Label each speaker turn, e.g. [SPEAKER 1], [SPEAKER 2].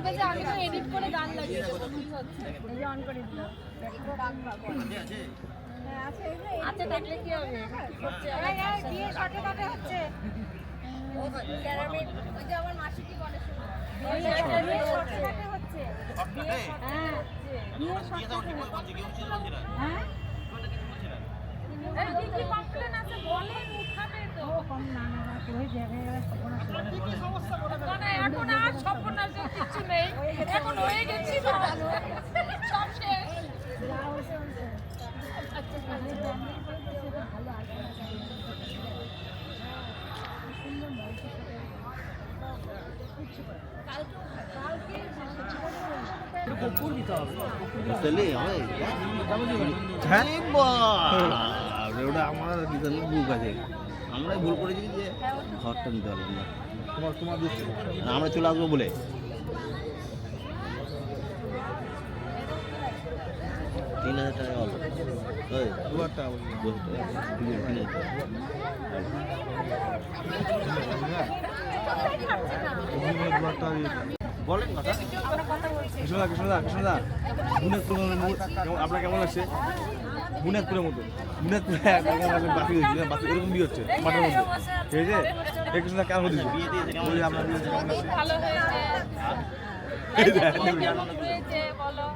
[SPEAKER 1] বলবে যে আমি তো এডিট করে গান লাগিয়ে দেবো কি হচ্ছে এই যে অন করে দিলাম আচ্ছা দেখলে কি হবে হচ্ছে বিয়ে শটে কাটে হচ্ছে ক্যারামেল ওই যে আমার মাসি কি বলে বিয়ে শটে কাটে হচ্ছে হ্যাঁ বিয়ে শটে হ্যাঁ এই কি কমপ্লেন আছে বলেন উঠাবে তো কম না না কই যাবে কি কি সমস্যা বলে না এখন আর সর্বনাশ কিছু নেই এখন হয়ে গেছি সব শেষ যা হইছে হইছে আচ্ছা ভালো আছে সুন্দর মজা
[SPEAKER 2] কপুর দিতে হবে
[SPEAKER 3] বুঝলি হয় হ্যাঁ ওটা আমার দিতে ভুল আছে আমরাই ভুল করেছি যে ঘরটা নিতে পারলাম না
[SPEAKER 2] তোমার
[SPEAKER 3] আমরা চলে আসবো বলে $3,000 অল্প ওই
[SPEAKER 2] 2,000 টাকা
[SPEAKER 3] বলেন কথা
[SPEAKER 2] কৃষ্ণদা আপনার কেমন লাগছে বুনিয়াদপুরের মতো বুনিয়াদপুরে বাকি এরকম বিয়ে হচ্ছে মাঠের মধ্যে ঠিক আছে এই কৃষ্ণদা কেমন হচ্ছে আপনার বিয়ে হচ্ছে কেমন লাগছে
[SPEAKER 1] ভালো হয়েছে বলো